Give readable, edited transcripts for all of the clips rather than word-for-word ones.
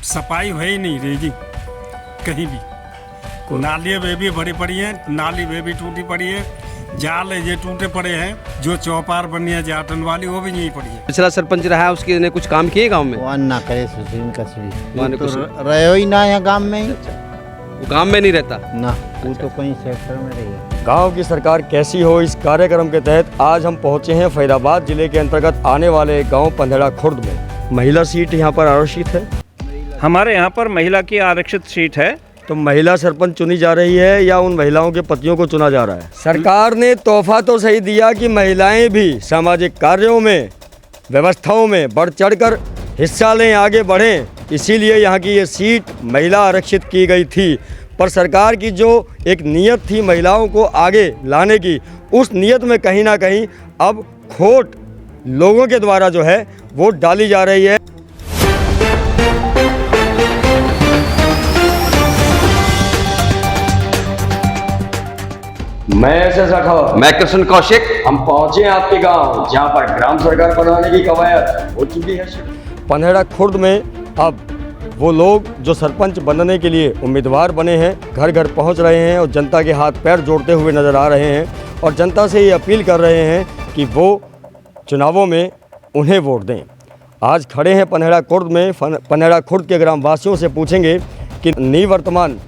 सफाई हो ही नहीं रही जी कहीं भी। नालियाँ वे भी भरी पड़ी हैं, नाली वे भी टूटी पड़ी है, जाल ये टूटे पड़े हैं, जो चौपार बनी है जाटन वाली वो भी नहीं पड़ी है। पिछला सरपंच रहा है, उसके ने कुछ काम किए गांव में? वो अन्ना करे सुशील कसरी माने तो कुछ- रहे ही ना यहाँ गांव में ही वो गांव में नहीं रहता। ना, वो तो कहीं सेक्टर में रही। गांव की सरकार कैसी हो, इस कार्यक्रम के तहत आज हम पहुंचे हैं फरीदाबाद जिले के अंतर्गत आने वाले गांव पंधेड़ा खुर्द में। महिला सीट यहां पर आरक्षित है। हमारे यहाँ पर महिला की आरक्षित सीट है। तो महिला सरपंच चुनी जा रही है या उन महिलाओं के पतियों को चुना जा रहा है? सरकार ने तोहफा तो सही दिया कि महिलाएं भी सामाजिक कार्यों में, व्यवस्थाओं में बढ़ चढ़कर हिस्सा लें, आगे बढ़ें, इसीलिए यहाँ की ये सीट महिला आरक्षित की गई थी। पर सरकार की जो एक नीयत थी महिलाओं को आगे लाने की, उस नीयत में कहीं ना कहीं अब खोट लोगों के द्वारा जो है वो डाली जा रही है। मैं एसएस राठौर, मैं कृष्ण कौशिक। हम पहुंचे हैं आपके गांव जहां पर ग्राम सरकार बनाने की कवायद हो चुकी है। पंधेड़ा खुर्द में अब वो लोग जो सरपंच बनने के लिए उम्मीदवार बने हैं घर घर पहुंच रहे हैं और जनता के हाथ पैर जोड़ते हुए नज़र आ रहे हैं और जनता से ये अपील कर रहे हैं कि वो चुनावों में उन्हें वोट दें। आज खड़े हैं पंधेड़ा खुर्द में। पंधेड़ा खुर्द के ग्रामवासियों से पूछेंगे कि निवर्तमान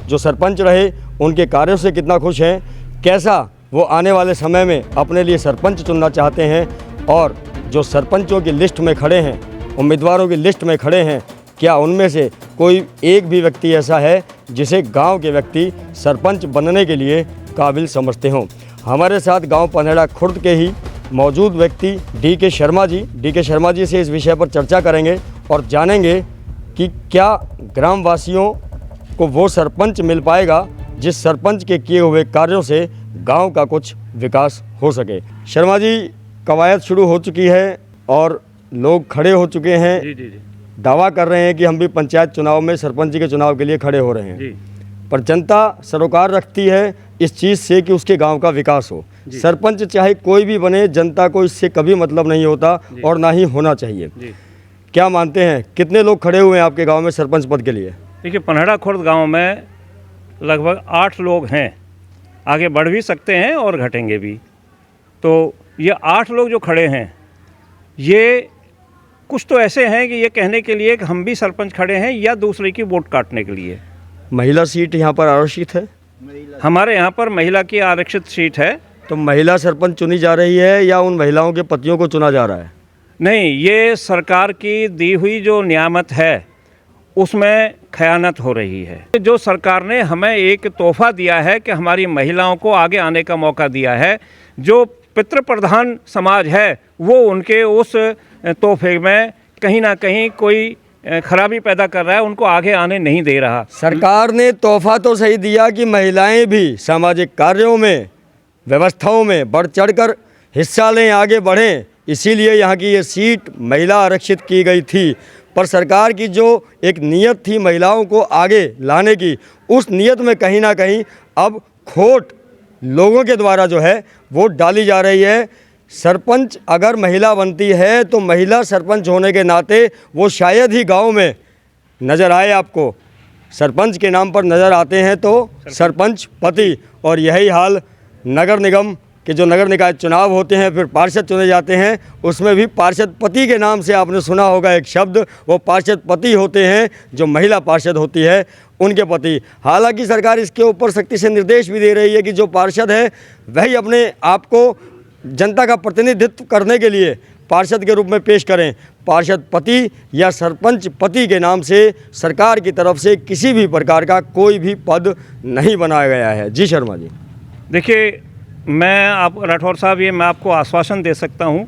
जो सरपंच रहे उनके कार्यों से कितना खुश हैं, कैसा वो आने वाले समय में अपने लिए सरपंच चुनना चाहते हैं और जो सरपंचों की लिस्ट में खड़े हैं, उम्मीदवारों की लिस्ट में खड़े हैं, क्या उनमें से कोई एक भी व्यक्ति ऐसा है जिसे गांव के व्यक्ति सरपंच बनने के लिए काबिल समझते हों। हमारे साथ गांव पंधेड़ा खुर्द के ही मौजूद व्यक्ति डी.के. शर्मा जी से इस विषय पर चर्चा करेंगे और जानेंगे कि क्या ग्रामवासियों को वो सरपंच मिल पाएगा जिस सरपंच के किए हुए कार्यों से गांव का कुछ विकास हो सके। शर्मा जी, कवायद शुरू हो चुकी है और लोग खड़े हो चुके हैं। जी। दावा कर रहे हैं कि हम भी पंचायत चुनाव में सरपंच जी के चुनाव के लिए खड़े हो रहे हैं जी। पर जनता सरोकार रखती है इस चीज़ से कि उसके गांव का विकास हो। सरपंच चाहे कोई भी बने, जनता को इससे कभी मतलब नहीं होता और ना ही होना चाहिए। क्या मानते हैं, कितने लोग खड़े हुए हैं आपके गाँव में सरपंच पद के लिए? देखिए, पंधेड़ा खुर्द गांव में लगभग 8 लोग हैं, आगे बढ़ भी सकते हैं और घटेंगे भी। तो ये 8 लोग जो खड़े हैं, ये कुछ तो ऐसे हैं कि ये कहने के लिए कि हम भी सरपंच खड़े हैं या दूसरे की वोट काटने के लिए। महिला सीट यहाँ पर आरक्षित है। हमारे यहाँ पर महिला की आरक्षित सीट है। तो महिला सरपंच चुनी जा रही है या उन महिलाओं के पतियों को चुना जा रहा है? नहीं, ये सरकार की दी हुई जो नियामत है उसमें खयानत हो रही है। जो सरकार ने हमें एक तोहफा दिया है कि हमारी महिलाओं को आगे आने का मौका दिया है, जो पितृ प्रधान समाज है वो उनके उस तोहफे में कहीं ना कहीं कोई खराबी पैदा कर रहा है, उनको आगे आने नहीं दे रहा। सरकार ने तोहफा तो सही दिया कि महिलाएं भी सामाजिक कार्यों में, व्यवस्थाओं में बढ़ चढ़कर हिस्सा लें, आगे बढ़ें, इसीलिए यहाँ की ये सीट महिला आरक्षित की गई थी। पर सरकार की जो एक नीयत थी महिलाओं को आगे लाने की, उस नीयत में कहीं ना कहीं अब खोट लोगों के द्वारा जो है वो डाली जा रही है। सरपंच अगर महिला बनती है तो महिला सरपंच होने के नाते वो शायद ही गांव में नज़र आए आपको। सरपंच के नाम पर नज़र आते हैं तो सरपंच पति, और यही हाल नगर निगम के जो नगर निकाय चुनाव होते हैं, फिर पार्षद चुने जाते हैं, उसमें भी पार्षद पति के नाम से आपने सुना होगा एक शब्द, वो पार्षद पति होते हैं जो महिला पार्षद होती है उनके पति। हालांकि सरकार इसके ऊपर सख्ती से निर्देश भी दे रही है कि जो पार्षद है वही अपने आप को जनता का प्रतिनिधित्व करने के लिए पार्षद के रूप में पेश करें। पार्षद पति या सरपंच पति के नाम से सरकार की तरफ से किसी भी प्रकार का कोई भी पद नहीं बनाया गया है। जी शर्मा जी। देखिए, राठौर साहब, ये मैं आपको आश्वासन दे सकता हूँ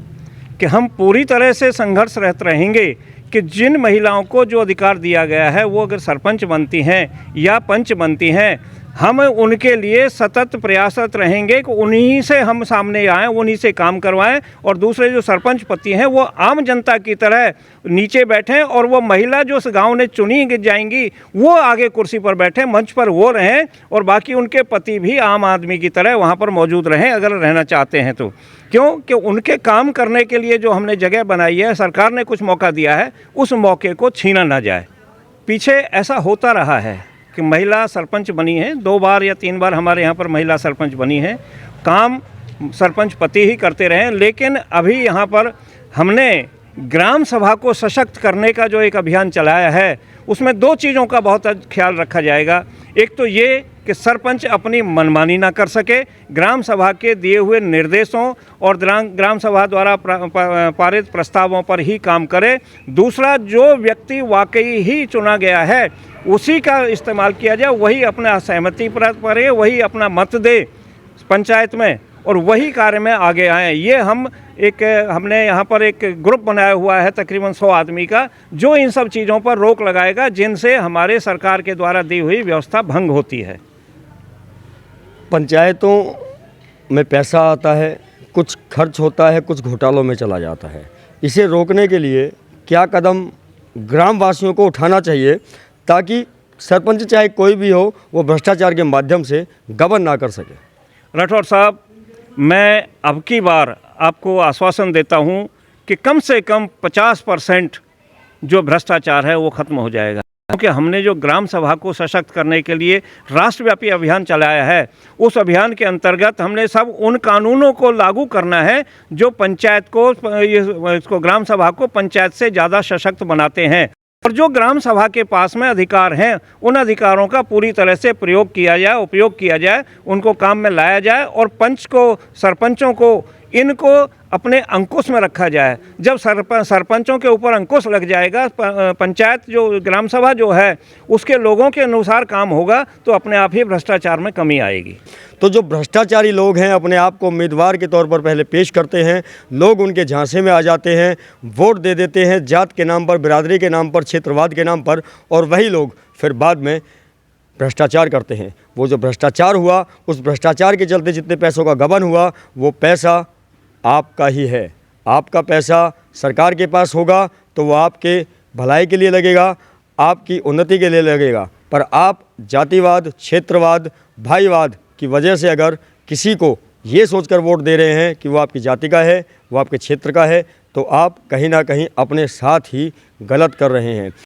कि हम पूरी तरह से संघर्षरत रहेंगे कि जिन महिलाओं को जो अधिकार दिया गया है वो अगर सरपंच बनती हैं या पंच बनती हैं, हम उनके लिए सतत प्रयासरत रहेंगे कि उन्हीं से हम सामने आएँ, उन्हीं से काम करवाएं और दूसरे जो सरपंच पति हैं वो आम जनता की तरह नीचे बैठें और वो महिला जो उस गांव ने चुनी जाएंगी वो आगे कुर्सी पर बैठें, मंच पर वो रहें और बाकी उनके पति भी आम आदमी की तरह वहाँ पर मौजूद रहें अगर रहना चाहते हैं तो। क्यों कि उनके काम करने के लिए जो हमने जगह बनाई है, सरकार ने कुछ मौका दिया है, उस मौके को छीना ना जाए। पीछे ऐसा होता रहा है कि महिला सरपंच बनी है, 2 बार या 3 बार हमारे यहाँ पर महिला सरपंच बनी है। काम सरपंच पति ही करते रहे, लेकिन अभी यहाँ पर हमने ग्राम सभा को सशक्त करने का जो एक अभियान चलाया है, उसमें 2 चीज़ों का बहुत ख्याल रखा जाएगा। एक तो ये कि सरपंच अपनी मनमानी ना कर सके, ग्राम सभा के दिए हुए निर्देशों और ग्राम सभा द्वारा पारित प्रस्तावों पर ही काम करे। दूसरा, जो व्यक्ति वाकई ही चुना गया है उसी का इस्तेमाल किया जाए, वही अपना सहमति करे, वही अपना मत दे पंचायत में और वही कार्य में आगे आएँ। ये हमने यहाँ पर एक ग्रुप बनाया हुआ है तकरीबन 100 आदमी का, जो इन सब चीज़ों पर रोक लगाएगा जिनसे हमारे सरकार के द्वारा दी हुई व्यवस्था भंग होती है। पंचायतों में पैसा आता है, कुछ खर्च होता है, कुछ घोटालों में चला जाता है। इसे रोकने के लिए क्या कदम ग्रामवासियों को उठाना चाहिए ताकि सरपंच चाहे कोई भी हो वो भ्रष्टाचार के माध्यम से गबन ना कर सके? राठौर साहब, मैं अब की बार आपको आश्वासन देता हूं कि कम से कम 50% जो भ्रष्टाचार है वो ख़त्म हो जाएगा, क्योंकि हमने जो ग्राम सभा को सशक्त करने के लिए राष्ट्रव्यापी अभियान चलाया है, उस अभियान के अंतर्गत हमने सब उन कानूनों को लागू करना है जो पंचायत को, इसको ग्राम सभा को पंचायत से ज़्यादा सशक्त बनाते हैं। और जो ग्राम सभा के पास में अधिकार हैं, उन अधिकारों का पूरी तरह से प्रयोग किया जाए, उपयोग किया जाए, उनको काम में लाया जाए और सरपंचों को इनको अपने अंकुश में रखा जाए। जब सरपंचों के ऊपर अंकुश लग जाएगा, पंचायत जो ग्राम सभा जो है उसके लोगों के अनुसार काम होगा, तो अपने आप ही भ्रष्टाचार में कमी आएगी। तो जो भ्रष्टाचारी लोग हैं अपने आप को उम्मीदवार के तौर पर पहले पेश करते हैं, लोग उनके झांसे में आ जाते हैं, वोट दे देते हैं जात के नाम पर, बिरादरी के नाम पर, क्षेत्रवाद के नाम पर, और वही लोग फिर बाद में भ्रष्टाचार करते हैं। वो जो भ्रष्टाचार हुआ, उस भ्रष्टाचार के चलते जितने पैसों का गबन हुआ, वो पैसा आपका ही है। आपका पैसा सरकार के पास होगा तो वो आपके भलाई के लिए लगेगा, आपकी उन्नति के लिए लगेगा। पर आप जातिवाद, क्षेत्रवाद, भाईवाद की वजह से अगर किसी को ये सोचकर वोट दे रहे हैं कि वो आपकी जाति का है, वो आपके क्षेत्र का है, तो आप कहीं ना कहीं अपने साथ ही गलत कर रहे हैं।